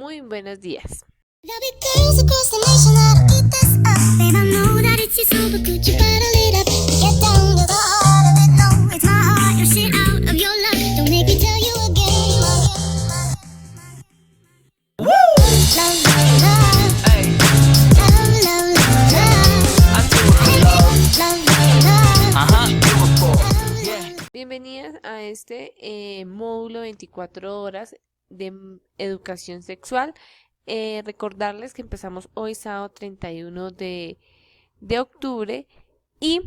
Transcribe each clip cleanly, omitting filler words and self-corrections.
Muy buenos días. Bienvenidas a este módulo 24 horas de educación sexual. Recordarles que empezamos hoy sábado 31 de octubre y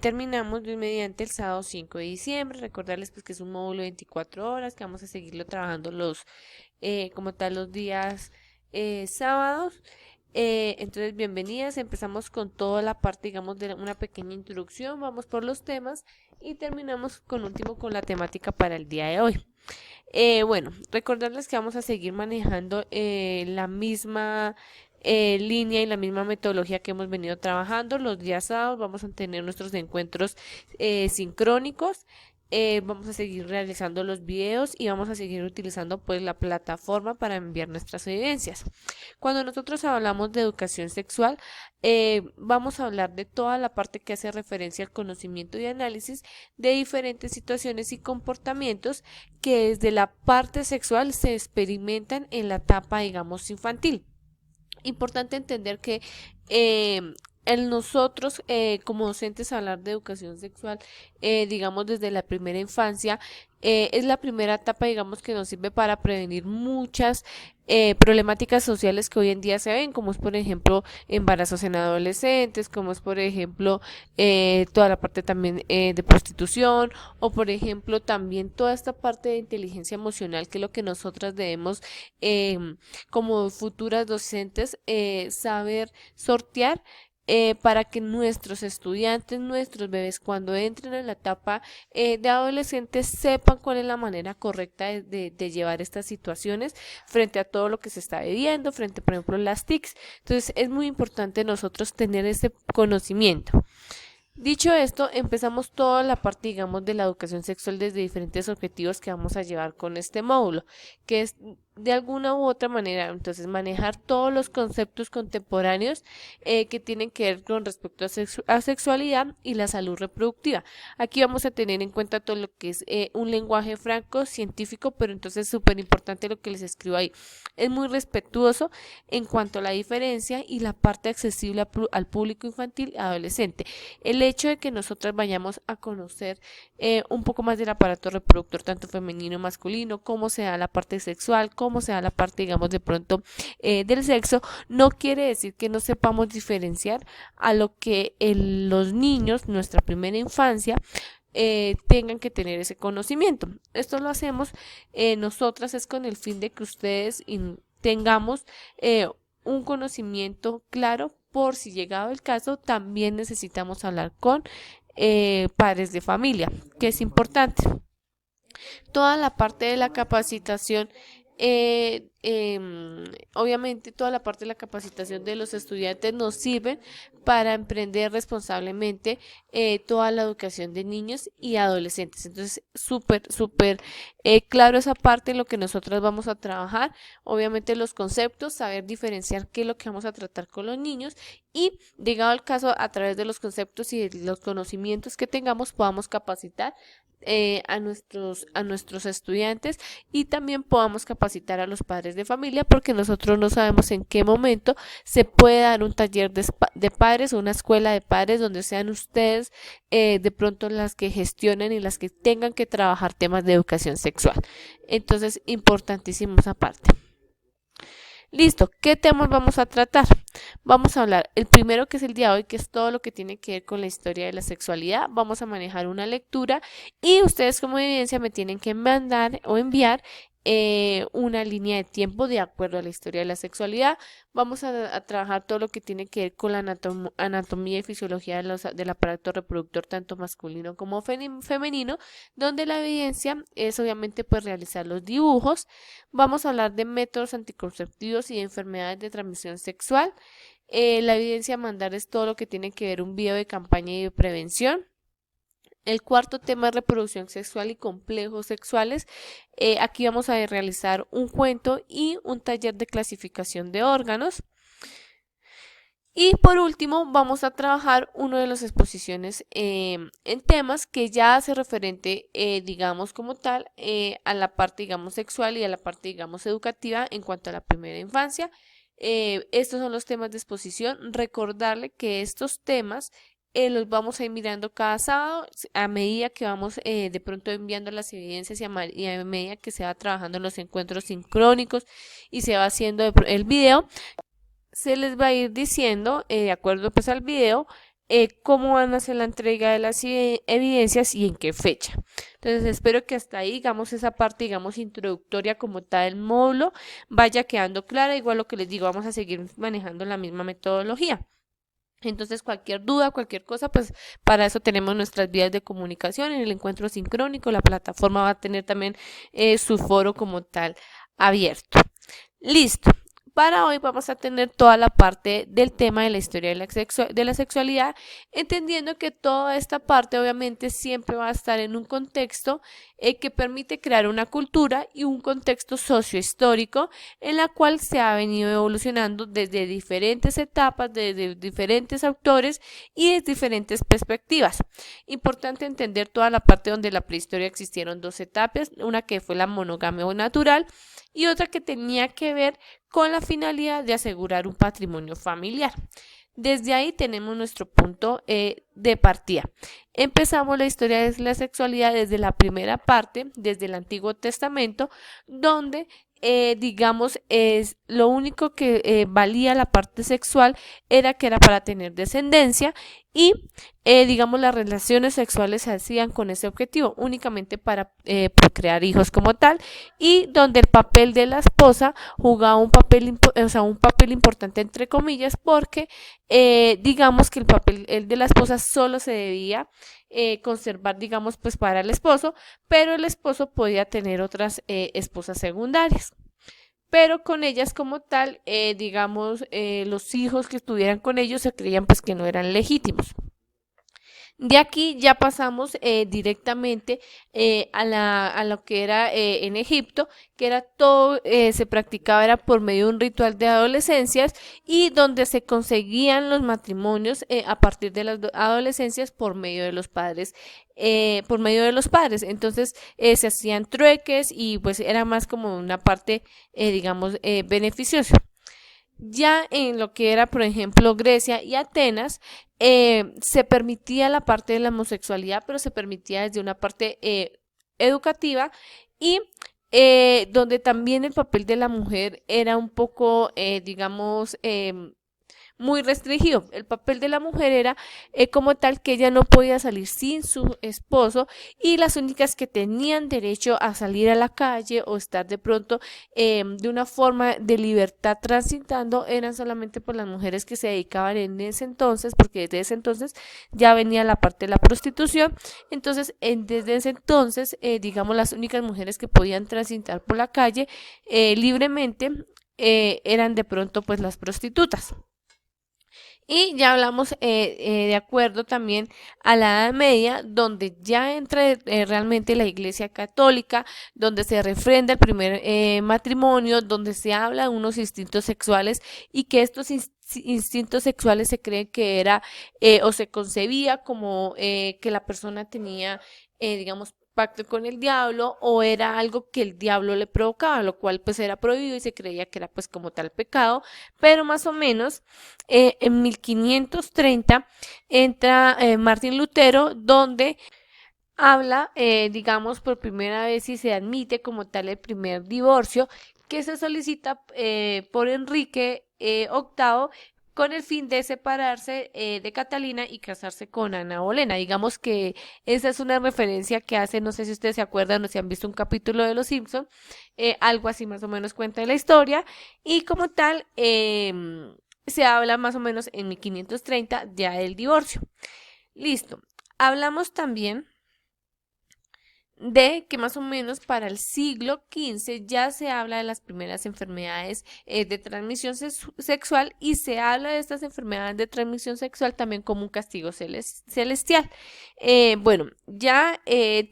terminamos de mediante el sábado 5 de diciembre. Recordarles pues que es un módulo de 24 horas, que vamos a seguirlo trabajando como tal los días sábados. Entonces, bienvenidas. Empezamos con toda la parte, digamos, de una pequeña introducción. Vamos por los temas y terminamos con la temática para el día de hoy. Bueno, recordarles que vamos a seguir manejando la misma línea y la misma metodología que hemos venido trabajando. Los días sábados vamos a tener nuestros encuentros sincrónicos. Vamos a seguir realizando los videos y vamos a seguir utilizando pues la plataforma para enviar nuestras evidencias. Cuando nosotros hablamos de educación sexual, vamos a hablar de toda la parte que hace referencia al conocimiento y análisis de diferentes situaciones y comportamientos que desde la parte sexual se experimentan en la etapa, digamos, infantil. Importante entender que en nosotros como docentes hablar de educación sexual, digamos desde la primera infancia, es la primera etapa, digamos, que nos sirve para prevenir muchas problemáticas sociales que hoy en día se ven, como es por ejemplo embarazos en adolescentes, como es por ejemplo toda la parte también de prostitución, o por ejemplo también toda esta parte de inteligencia emocional, que es lo que nosotras debemos como futuras docentes saber sortear, para que nuestros estudiantes, nuestros bebés, cuando entren en la etapa de adolescentes, sepan cuál es la manera correcta de llevar estas situaciones frente a todo lo que se está viviendo, frente, por ejemplo, las TICs. Entonces, es muy importante nosotros tener ese conocimiento. Dicho esto, empezamos toda la parte, digamos, de la educación sexual desde diferentes objetivos que vamos a llevar con este módulo, que es de alguna u otra manera, entonces, manejar todos los conceptos contemporáneos que tienen que ver con respecto a sexualidad y la salud reproductiva. Aquí vamos a tener en cuenta todo lo que es un lenguaje franco, científico, pero entonces súper importante lo que les escribo ahí. Es muy respetuoso en cuanto a la diferencia y la parte accesible al público infantil y adolescente. El hecho de que nosotras vayamos a conocer un poco más del aparato reproductor, tanto femenino y masculino, cómo se da la parte sexual, cómo se da la parte, digamos, de pronto del sexo, no quiere decir que no sepamos diferenciar a lo que los niños, nuestra primera infancia, tengan que tener ese conocimiento. Esto lo hacemos nosotras es con el fin de que ustedes tengamos un conocimiento claro, por si llegado el caso también necesitamos hablar con padres de familia, que es importante. Toda la parte de la capacitación, obviamente toda la parte de la capacitación de los estudiantes nos sirve para emprender responsablemente toda la educación de niños y adolescentes. Entonces, súper claro esa parte en lo que nosotros vamos a trabajar. Obviamente los conceptos, saber diferenciar qué es lo que vamos a tratar con los niños y, llegado al caso, a través de los conceptos y de los conocimientos que tengamos, podamos capacitar a nuestros estudiantes y también podamos capacitar a los padres de familia, porque nosotros no sabemos en qué momento se puede dar un taller de padres o una escuela de padres donde sean ustedes de pronto las que gestionen y las que tengan que trabajar temas de educación sexual. Entonces, importantísimo esa parte. Listo, ¿qué temas vamos a tratar? Vamos a hablar, el primero, que es el día de hoy, que es todo lo que tiene que ver con la historia de la sexualidad. Vamos a manejar una lectura y ustedes como evidencia me tienen que mandar o enviar una línea de tiempo de acuerdo a la historia de la sexualidad. Vamos a trabajar todo lo que tiene que ver con la anatomía y fisiología del aparato reproductor, tanto masculino como femenino, donde la evidencia es obviamente pues realizar los dibujos. Vamos a hablar de métodos anticonceptivos y de enfermedades de transmisión sexual. La evidencia a mandar es todo lo que tiene que ver un video de campaña y de prevención. El cuarto tema es reproducción sexual y complejos sexuales. Aquí vamos a realizar un cuento y un taller de clasificación de órganos. Y por último, vamos a trabajar una de las exposiciones en temas que ya hace referente, digamos, como tal, a la parte, digamos, sexual y a la parte, digamos, educativa en cuanto a la primera infancia. Estos son los temas de exposición. Recordarle que estos temas los vamos a ir mirando cada sábado a medida que vamos de pronto enviando las evidencias y a medida que se va trabajando en los encuentros sincrónicos y se va haciendo el video se les va a ir diciendo, de acuerdo pues al video, cómo van a hacer la entrega de las evidencias y en qué fecha. Entonces espero que hasta ahí, digamos, esa parte, digamos, introductoria como tal del módulo vaya quedando clara. Igual lo que les digo, vamos a seguir manejando la misma metodología. Entonces, cualquier duda, cualquier cosa, pues para eso tenemos nuestras vías de comunicación en el encuentro sincrónico. La plataforma va a tener también su foro como tal abierto. Listo. Para hoy vamos a tener toda la parte del tema de la historia de la sexualidad, entendiendo que toda esta parte obviamente siempre va a estar en un contexto que permite crear una cultura y un contexto sociohistórico en la cual se ha venido evolucionando desde diferentes etapas, desde diferentes autores y desde diferentes perspectivas. Importante entender toda la parte donde en la prehistoria existieron dos etapas, una que fue la monogamia natural y otra que tenía que ver con la finalidad de asegurar un patrimonio familiar. Desde ahí tenemos nuestro punto de partida. Empezamos la historia de la sexualidad desde la primera parte, desde el Antiguo Testamento, donde digamos, es lo único que valía la parte sexual era que era para tener descendencia y, digamos, las relaciones sexuales se hacían con ese objetivo, únicamente para procrear hijos como tal, y donde el papel de la esposa jugaba un papel importante entre comillas, porque digamos que el de la esposa solo se debía conservar, digamos, pues para el esposo, pero el esposo podía tener otras esposas secundarias. Pero con ellas como tal, digamos, los hijos que estuvieran con ellos se creían pues que no eran legítimos. De aquí ya pasamos directamente a lo que era en Egipto, que era todo, se practicaba era por medio de un ritual de adolescencias y donde se conseguían los matrimonios a partir de las adolescencias por medio de los padres. Por medio de los padres, entonces se hacían trueques y pues era más como una parte, digamos, beneficiosa. Ya en lo que era, por ejemplo, Grecia y Atenas, se permitía la parte de la homosexualidad, pero se permitía desde una parte educativa y donde también el papel de la mujer era un poco, digamos, muy restringido. El papel de la mujer era como tal que ella no podía salir sin su esposo y las únicas que tenían derecho a salir a la calle o estar de pronto de una forma de libertad transitando eran solamente por las mujeres que se dedicaban en ese entonces, porque desde ese entonces ya venía la parte de la prostitución. Entonces, desde ese entonces, digamos, las únicas mujeres que podían transitar por la calle libremente eran de pronto pues las prostitutas. Y ya hablamos de acuerdo también a la Edad Media, donde ya entra realmente la Iglesia Católica, donde se refrenda el primer matrimonio, donde se habla de unos instintos sexuales y que estos instintos sexuales se cree que era o se concebía como que la persona tenía, digamos, pacto con el diablo o era algo que el diablo le provocaba, lo cual pues era prohibido y se creía que era pues como tal pecado, pero más o menos en 1530 entra Martín Lutero, donde habla, digamos, por primera vez y se admite como tal el primer divorcio que se solicita por Enrique VIII con el fin de separarse de Catalina y casarse con Ana Bolena. Digamos que esa es una referencia que hace, no sé si ustedes se acuerdan o si han visto un capítulo de Los Simpson, algo así más o menos cuenta de la historia y como tal se habla más o menos en 1530 ya del divorcio. Listo. Hablamos también de que más o menos para el siglo XV ya se habla de las primeras enfermedades de transmisión sexual, y se habla de estas enfermedades de transmisión sexual también como un castigo celestial. Bueno, ya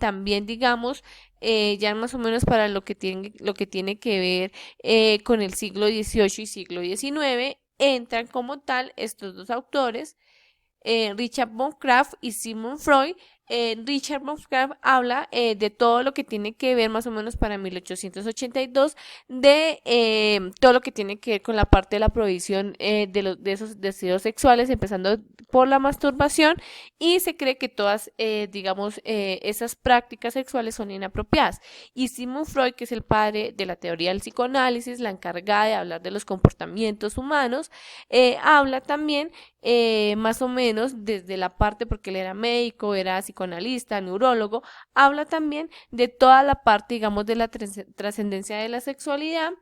también digamos, ya más o menos para lo que tiene que ver con el siglo XVIII y siglo XIX, entran como tal estos dos autores, Richard von Kraft y Sigmund Freud. Richard von Kraft habla de todo lo que tiene que ver más o menos para 1882, de todo lo que tiene que ver con la parte de la prohibición de esos deseos sexuales, empezando por la masturbación, y se cree que todas, digamos, esas prácticas sexuales son inapropiadas. Y Sigmund Freud, que es el padre de la teoría del psicoanálisis, la encargada de hablar de los comportamientos humanos, habla también más o menos desde la parte, porque él era médico, era psicoanalista, neurólogo, habla también de toda la parte, digamos, de la trascendencia de la sexualidad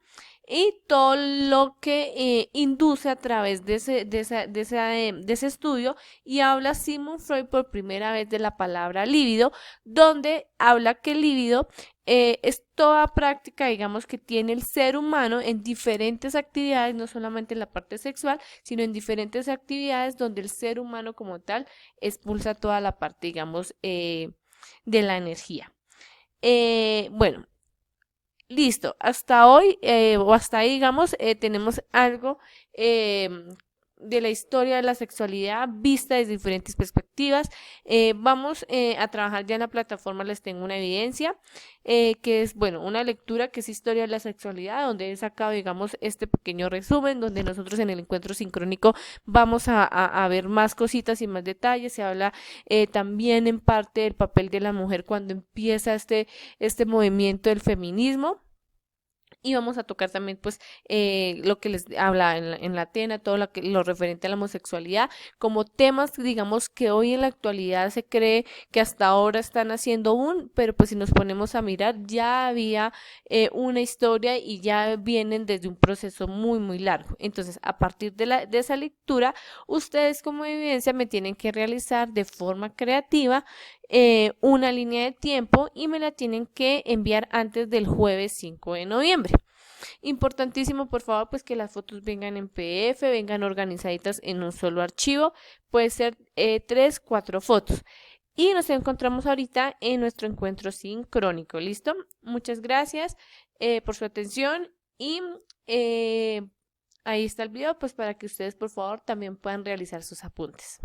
y todo lo que induce a través de ese estudio, y habla Sigmund Freud por primera vez de la palabra líbido, donde habla que el líbido es toda práctica, digamos, que tiene el ser humano en diferentes actividades, no solamente en la parte sexual, sino en diferentes actividades donde el ser humano como tal expulsa toda la parte, digamos, de la energía. Bueno, listo, hasta hoy o hasta ahí, digamos, tenemos algo de la historia de la sexualidad vista desde diferentes perspectivas. Vamos a trabajar ya en la plataforma, les tengo una evidencia, que es, bueno, una lectura que es historia de la sexualidad, donde he sacado, digamos, este pequeño resumen, donde nosotros en el encuentro sincrónico vamos a ver más cositas y más detalles. Se habla también en parte del papel de la mujer cuando empieza este movimiento del feminismo. Y vamos a tocar también, pues, lo que les habla en la Atena, todo lo referente a la homosexualidad, como temas, digamos, que hoy en la actualidad se cree que hasta ahora están haciendo pero pues si nos ponemos a mirar, ya había una historia y ya vienen desde un proceso muy, muy largo. Entonces, a partir de esa lectura, ustedes como evidencia me tienen que realizar de forma creativa una línea de tiempo, y me la tienen que enviar antes del jueves 5 de noviembre. Importantísimo, por favor, pues que las fotos vengan en PDF, vengan organizaditas en un solo archivo, puede ser 3, 4 fotos. Y nos encontramos ahorita en nuestro encuentro sincrónico, ¿listo? Muchas gracias por su atención, y ahí está el video, pues para que ustedes por favor también puedan realizar sus apuntes.